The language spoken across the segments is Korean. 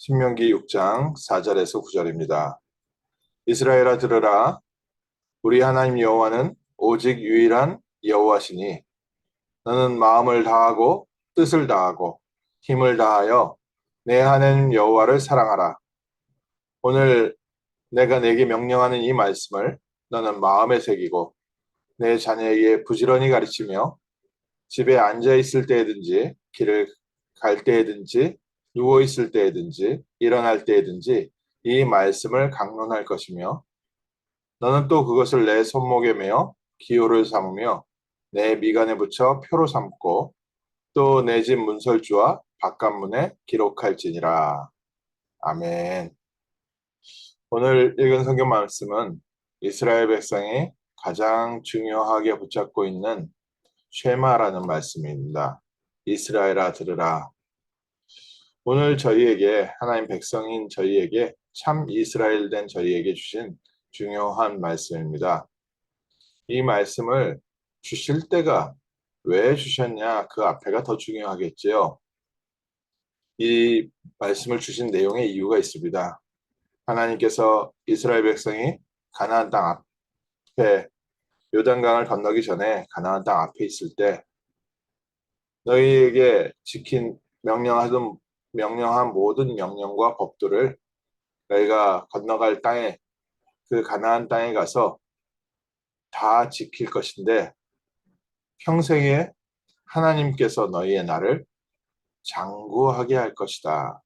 신명기 6장 4절에서 9절입니다. 이스라엘아 들으라. 우리 하나님 여호와는 오직 유일한 여호와시니 너는 마음을 다하고 뜻을 다하고 힘을 다하여 내 하나님 여호와를 사랑하라. 오늘 내가 내게 명령하는 이 말씀을 너는 마음에 새기고 내 자녀에게 부지런히 가르치며 집에 앉아 있을 때에든지 길을 갈 때에든지 누워 있을 때에든지 일어날 때에든지 이 말씀을 강론할 것이며 너는 또 그것을 내 손목에 매어 기호를 삼으며 내 미간에 붙여 표로 삼고 또 내 집 문설주와 바깥문에 기록할지니라. 아멘. 오늘 읽은 성경 말씀은 이스라엘 백성이 가장 중요하게 붙잡고 있는 쉐마라는 말씀입니다. 이스라엘아 들으라. 오늘 저희에게 하나님 백성인 저희에게 참 이스라엘 된 저희에게 주신 중요한 말씀입니다. 이 말씀을 주실 때가 왜 주셨냐 그 앞에가 더 중요하겠지요. 이 말씀을 주신 내용에 이유가 있습니다. 하나님께서 이스라엘 백성이 가나안 땅 앞에 요단강을 건너기 전에 가나안 땅 앞에 있을 때 너희에게 명령한 모든 명령과 법도를 너희가 건너갈 땅에 그 가나안 땅에 가서 다 지킬 것인데 평생에 하나님께서 너희의 날을 장구하게 할 것이다.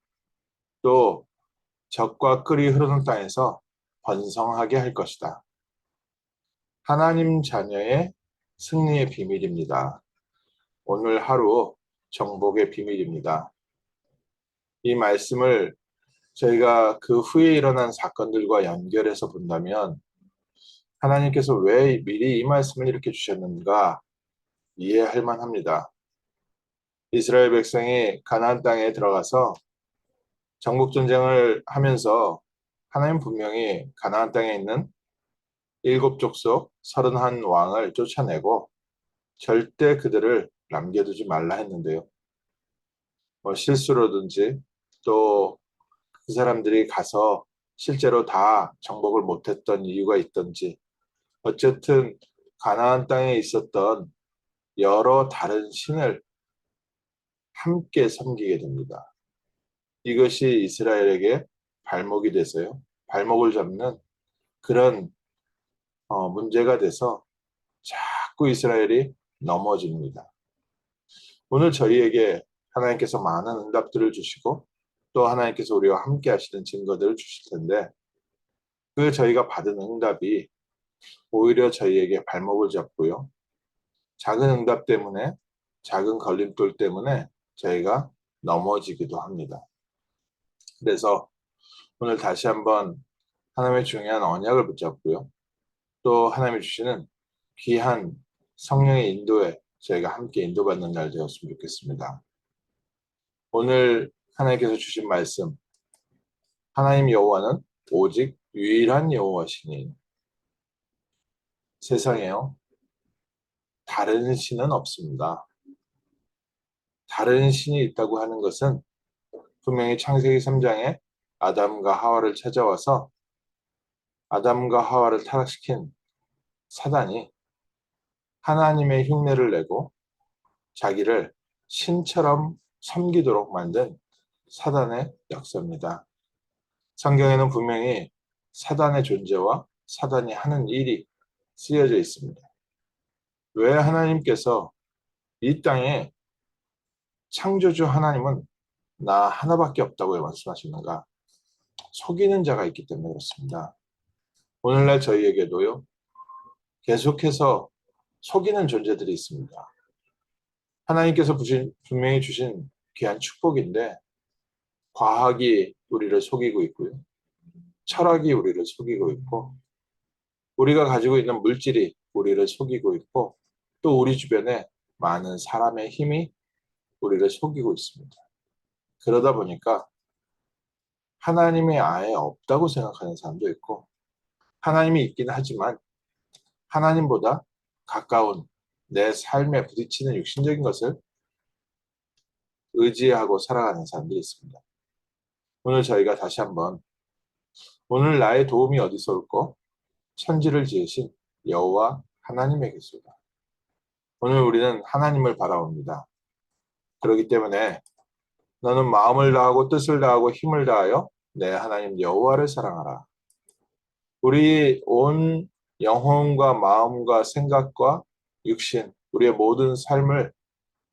또 적과 끓이 흐르는 땅에서 번성하게 할 것이다. 하나님 자녀의 승리의 비밀입니다. 오늘 하루 정복의 비밀입니다. 이 말씀을 저희가 그 후에 일어난 사건들과 연결해서 본다면 하나님께서 왜 미리 이 말씀을 이렇게 주셨는가 이해할 만합니다. 이스라엘 백성이 가나안 땅에 들어가서 정복 전쟁을 하면서 하나님 분명히 가나안 땅에 있는 일곱 족속 31왕을 쫓아내고 절대 그들을 남겨두지 말라 했는데요. 실수로든지 또 그 사람들이 가서 실제로 다 정복을 못했던 이유가 있던지 어쨌든 가나안 땅에 있었던 여러 다른 신을 함께 섬기게 됩니다. 이것이 이스라엘에게 발목이 돼서요. 발목을 잡는 그런 문제가 돼서 자꾸 이스라엘이 넘어집니다. 오늘 저희에게 하나님께서 많은 응답들을 주시고 또 하나님께서 우리와 함께 하시는 증거들을 주실 텐데 그 저희가 받은 응답이 오히려 저희에게 발목을 잡고요. 작은 응답 때문에 작은 걸림돌 때문에 저희가 넘어지기도 합니다. 그래서 오늘 다시 한번 하나님의 중요한 언약을 붙잡고요. 또 하나님이 주시는 귀한 성령의 인도에 저희가 함께 인도받는 날 되었으면 좋겠습니다. 오늘 하나님께서 주신 말씀, 하나님 여호와는 오직 유일한 여호와시니 세상에요 다른 신은 없습니다. 다른 신이 있다고 하는 것은 분명히 창세기 3장에 아담과 하와를 찾아와서 아담과 하와를 타락시킨 사단이 하나님의 흉내를 내고 자기를 신처럼 섬기도록 만든 사단의 역사입니다. 성경에는 분명히 사단의 존재와 사단이 하는 일이 쓰여져 있습니다. 왜 하나님께서 이 땅에 창조주 하나님은 나 하나밖에 없다고 말씀하시는가? 속이는 자가 있기 때문에 그렇습니다. 오늘날 저희에게도요, 계속해서 속이는 존재들이 있습니다. 하나님께서 분명히 주신 귀한 축복인데, 과학이 우리를 속이고 있고요. 철학이 우리를 속이고 있고, 우리가 가지고 있는 물질이 우리를 속이고 있고, 또 우리 주변에 많은 사람의 힘이 우리를 속이고 있습니다. 그러다 보니까 하나님이 아예 없다고 생각하는 사람도 있고, 하나님이 있긴 하지만 하나님보다 가까운 내 삶에 부딪히는 육신적인 것을 의지하고 살아가는 사람들이 있습니다. 오늘 저희가 다시 한번 오늘 나의 도움이 어디서 올꼬? 천지를 지으신 여호와 하나님에게서다. 오늘 우리는 하나님을 바라봅니다. 그렇기 때문에 너는 마음을 다하고 뜻을 다하고 힘을 다하여 내 하나님 여호와를 사랑하라. 우리 온 영혼과 마음과 생각과 육신, 우리의 모든 삶을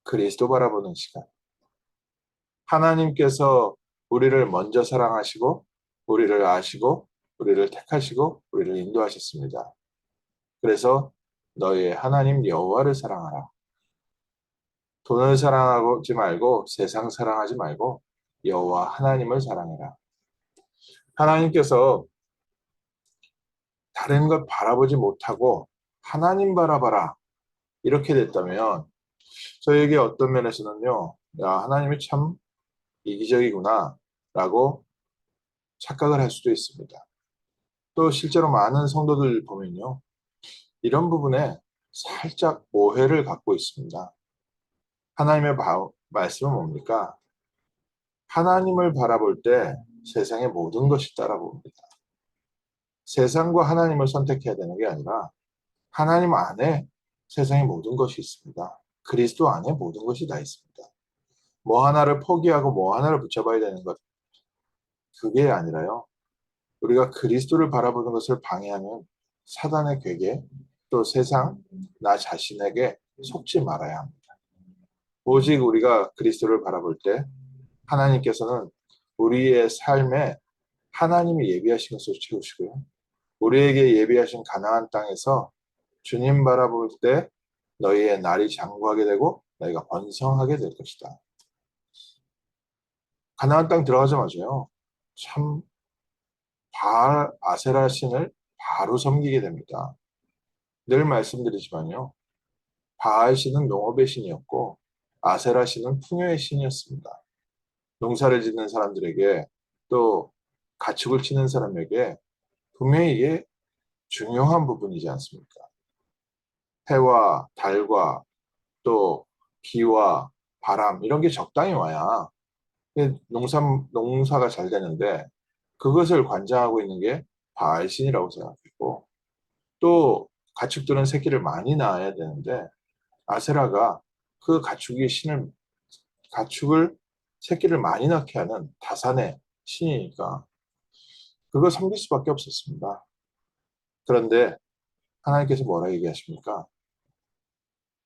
그리스도 바라보는 시간. 하나님께서 우리를 먼저 사랑하시고 우리를 아시고 우리를 택하시고 우리를 인도하셨습니다. 그래서 너희의 하나님 여호와를 사랑하라. 돈을 사랑하지 말고 세상 사랑하지 말고 여호와 하나님을 사랑해라. 하나님께서 다른 것 바라보지 못하고 하나님 바라봐라. 이렇게 됐다면 저에게 어떤 면에서는요. 야, 하나님이 참 이기적이구나 라고 착각을 할 수도 있습니다. 또 실제로 많은 성도들 보면요. 이런 부분에 살짝 오해를 갖고 있습니다. 하나님의 말씀은 뭡니까? 하나님을 바라볼 때 세상의 모든 것이 따라봅니다. 세상과 하나님을 선택해야 되는 게 아니라 하나님 안에 세상의 모든 것이 있습니다. 그리스도 안에 모든 것이 다 있습니다. 뭐 하나를 포기하고 뭐 하나를 붙여봐야 되는 것, 그게 아니라요. 우리가 그리스도를 바라보는 것을 방해하는 사단의 괴계, 또 세상, 나 자신에게 속지 말아야 합니다. 오직 우리가 그리스도를 바라볼 때 하나님께서는 우리의 삶에 하나님이 예비하신 것을 채우시고요. 우리에게 예비하신 가나안 땅에서 주님 바라볼 때 너희의 날이 장구하게 되고 너희가 번성하게 될 것이다. 가나안 땅 들어가자마자요. 참 바알 아세라 신을 바로 섬기게 됩니다. 늘 말씀드리지만요. 바알 신은 농업의 신이었고 아세라 신은 풍요의 신이었습니다. 농사를 짓는 사람들에게 또 가축을 치는 사람에게 분명히 이게 중요한 부분이지 않습니까? 해와 달과 또 비와 바람 이런 게 적당히 와야 농사가 잘 되는데 그것을 관장하고 있는 게 바알신이라고 생각했고 또 가축들은 새끼를 많이 낳아야 되는데 아세라가 그 가축을 새끼를 많이 낳게 하는 다산의 신이니까 그걸 섬길 수밖에 없었습니다. 그런데 하나님께서 뭐라 얘기하십니까?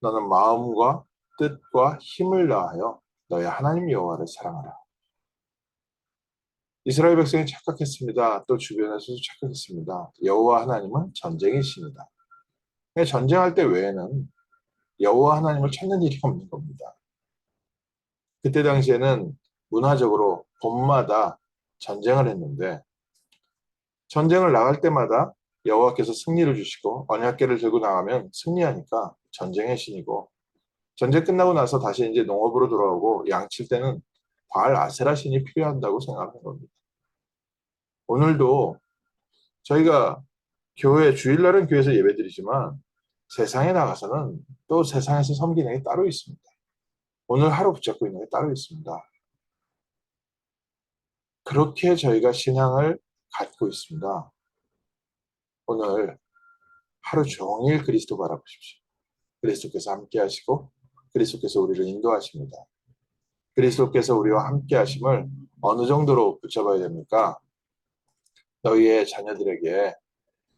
너는 마음과 뜻과 힘을 다하여 너의 하나님 여호와를 사랑하라. 이스라엘 백성이 착각했습니다. 또 주변에서도 착각했습니다. 여호와 하나님은 전쟁의 신이다. 전쟁할 때 외에는 여호와 하나님을 찾는 일이 없는 겁니다. 그때 당시에는 문화적으로 봄마다 전쟁을 했는데 전쟁을 나갈 때마다 여호와께서 승리를 주시고 언약궤를 들고 나가면 승리하니까 전쟁의 신이고 전쟁 끝나고 나서 다시 이제 농업으로 돌아오고 양칠 때는 바알 아세라 신이 필요한다고 생각하는 겁니다. 오늘도 저희가 주일날은 교회에서 예배드리지만 세상에 나가서는 또 세상에서 섬기는 게 따로 있습니다. 오늘 하루 붙잡고 있는 게 따로 있습니다. 그렇게 저희가 신앙을 갖고 있습니다. 오늘 하루 종일 그리스도 바라보십시오. 그리스도께서 함께 하시고 그리스도께서 우리를 인도하십니다. 그리스도께서 우리와 함께 하심을 어느 정도로 붙잡아야 됩니까? 너희의 자녀들에게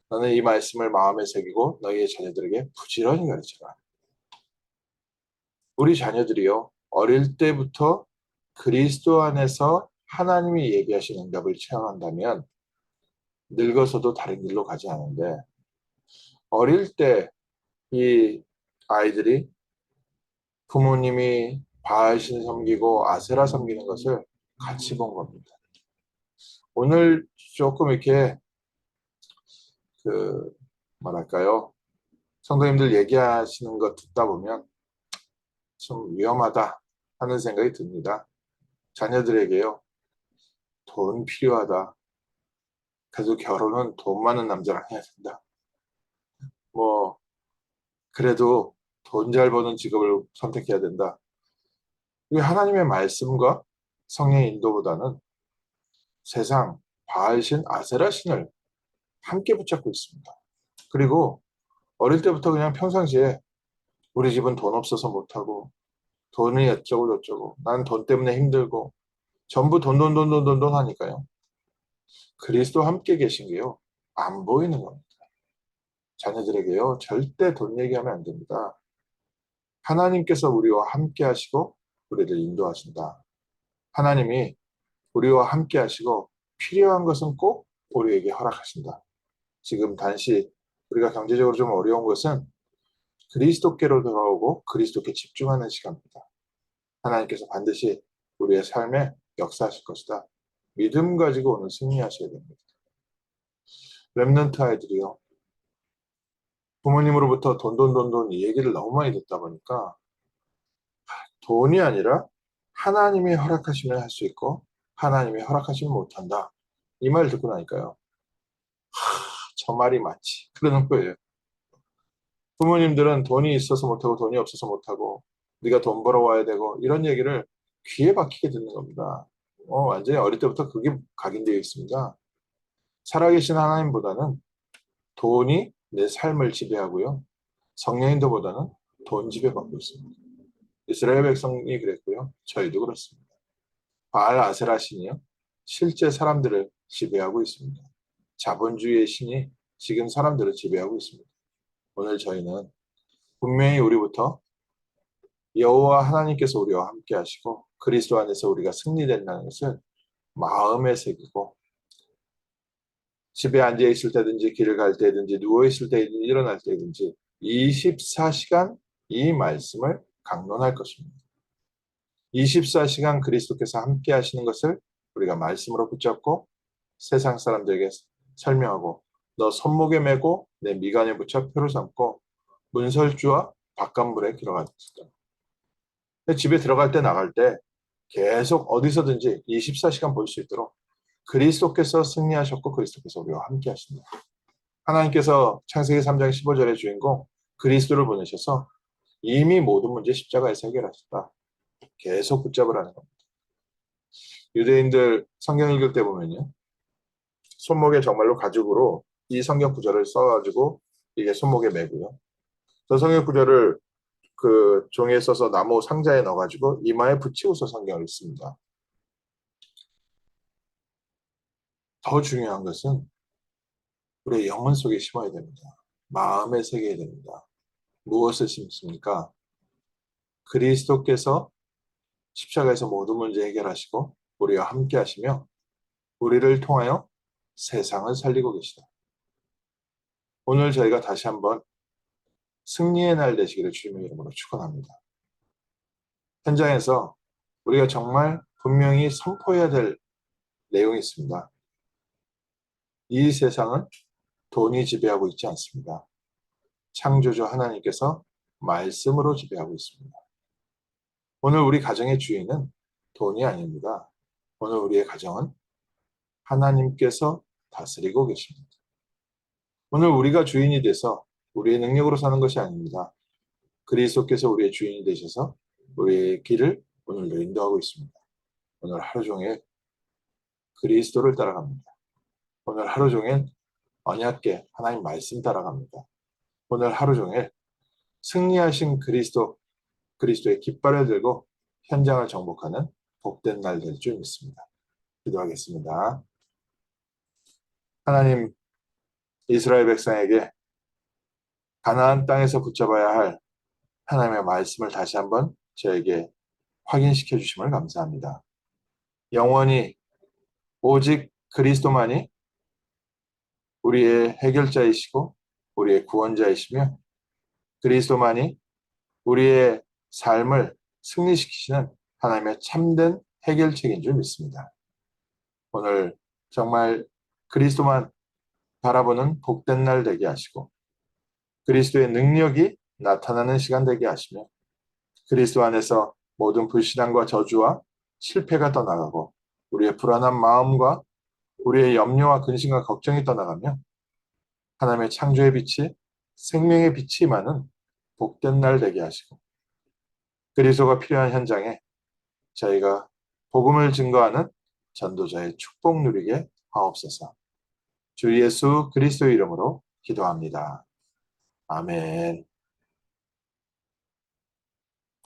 너는 이 말씀을 마음에 새기고 너희의 자녀들에게 부지런히 가르쳐라. 우리 자녀들이요. 어릴 때부터 그리스도 안에서 하나님이 얘기하신 응답을 체험한다면 늙어서도 다른 길로 가지 않은데 어릴 때 이 아이들이 부모님이 바알신 섬기고 아세라 섬기는 것을 같이 본 겁니다. 오늘 조금 이렇게 그 뭐랄까요? 성도님들 얘기하시는 거 듣다 보면 좀 위험하다 하는 생각이 듭니다. 자녀들에게요. 돈 필요하다. 그래도 결혼은 돈 많은 남자랑 해야 된다. 뭐 그래도 돈 잘 버는 직업을 선택해야 된다. 이게 하나님의 말씀과 성령의 인도보다는 세상, 바알신, 아세라신을 함께 붙잡고 있습니다. 그리고 어릴 때부터 그냥 평상시에 우리 집은 돈 없어서 못하고 돈이 어쩌고 저쩌고 난 돈 때문에 힘들고 전부 돈 돈 돈 돈 돈 돈 하니까요. 그리스도 함께 계신 게요. 안 보이는 겁니다. 자녀들에게요. 절대 돈 얘기하면 안 됩니다. 하나님께서 우리와 함께 하시고 우리를 인도하신다. 하나님이 우리와 함께 하시고 필요한 것은 꼭 우리에게 허락하신다. 지금 단시 우리가 경제적으로 좀 어려운 것은 그리스도께로 돌아오고 그리스도께 집중하는 시간입니다. 하나님께서 반드시 우리의 삶에 역사하실 것이다. 믿음 가지고 오늘 승리하셔야 됩니다. 렘넌트 아이들이요. 부모님으로부터 돈 이 얘기를 너무 많이 듣다 보니까 돈이 아니라 하나님이 허락하시면 할 수 있고 하나님이 허락하시면 못한다. 이 말 듣고 나니까요. 저 말이 맞지. 그러는 거예요. 부모님들은 돈이 있어서 못하고 돈이 없어서 못하고 네가 돈 벌어와야 되고 이런 얘기를 귀에 박히게 듣는 겁니다. 완전히 어릴 때부터 그게 각인되어 있습니다. 살아계신 하나님보다는 돈이 내 삶을 지배하고요. 성령인도보다는 돈 지배받고 있습니다. 이스라엘 백성이 그랬고요. 저희도 그렇습니다. 바알 아세라 신이요. 실제 사람들을 지배하고 있습니다. 자본주의의 신이 지금 사람들을 지배하고 있습니다. 오늘 저희는 분명히 우리부터 여호와 하나님께서 우리와 함께 하시고 그리스도 안에서 우리가 승리된다는 것을 마음에 새기고 집에 앉아 있을 때든지 길을 갈 때든지 누워 있을 때든지 일어날 때든지 24시간 이 말씀을 강론할 것입니다. 24시간 그리스도께서 함께 하시는 것을 우리가 말씀으로 붙잡고 세상 사람들에게 설명하고 너 손목에 메고 내 미간에 붙여 표를 삼고 문설주와 바깥물에 들어갔다. 집에 들어갈 때 나갈 때 계속 어디서든지 24시간 볼 수 있도록 그리스도께서 승리하셨고 그리스도께서 우리와 함께 하십니다. 하나님께서 창세기 3장 15절의 주인공 그리스도를 보내셔서 이미 모든 문제 십자가에서 해결하셨다. 계속 붙잡으라는 겁니다. 유대인들 성경 읽을 때 보면요. 손목에 정말로 가죽으로 이 성경 구절을 써가지고 이게 손목에 매고요. 저 성경 구절을 그 종이에 써서 나무 상자에 넣어가지고 이마에 붙이고서 성경을 읽습니다. 더 중요한 것은 우리의 영혼 속에 심어야 됩니다. 마음에 새겨야 됩니다. 무엇을 심습니까? 그리스도께서 십자가에서 모든 문제 해결하시고 우리와 함께 하시며 우리를 통하여 세상을 살리고 계시다. 오늘 저희가 다시 한번 승리의 날 되시기를 주님의 이름으로 축원합니다. 현장에서 우리가 정말 분명히 선포해야 될 내용이 있습니다. 이 세상은 돈이 지배하고 있지 않습니다. 창조주 하나님께서 말씀으로 지배하고 있습니다. 오늘 우리 가정의 주인은 돈이 아닙니다. 오늘 우리의 가정은 하나님께서 다스리고 계십니다. 오늘 우리가 주인이 돼서 우리의 능력으로 사는 것이 아닙니다. 그리스도께서 우리의 주인이 되셔서 우리의 길을 오늘도 인도하고 있습니다. 오늘 하루 종일 그리스도를 따라갑니다. 오늘 하루 종일 언약궤 하나님 말씀 따라갑니다. 오늘 하루 종일 승리하신 그리스도의 깃발을 들고 현장을 정복하는 복된 날 될 줄 믿습니다. 기도하겠습니다. 하나님, 이스라엘 백성에게 가나안 땅에서 붙잡아야 할 하나님의 말씀을 다시 한번 저에게 확인시켜 주심을 감사합니다. 영원히 오직 그리스도만이 우리의 해결자이시고 우리의 구원자이시며 그리스도만이 우리의 삶을 승리시키시는 하나님의 참된 해결책인 줄 믿습니다. 오늘 정말 그리스도만 바라보는 복된 날 되게 하시고 그리스도의 능력이 나타나는 시간 되게 하시며 그리스도 안에서 모든 불신앙과 저주와 실패가 떠나가고 우리의 불안한 마음과 우리의 염려와 근심과 걱정이 떠나가며 하나님의 창조의 빛이 생명의 빛이 임하는 복된 날 되게 하시고 그리스도가 필요한 현장에 저희가 복음을 증거하는 전도자의 축복 누리게 하옵소서. 주 예수 그리스도 이름으로 기도합니다. 아멘.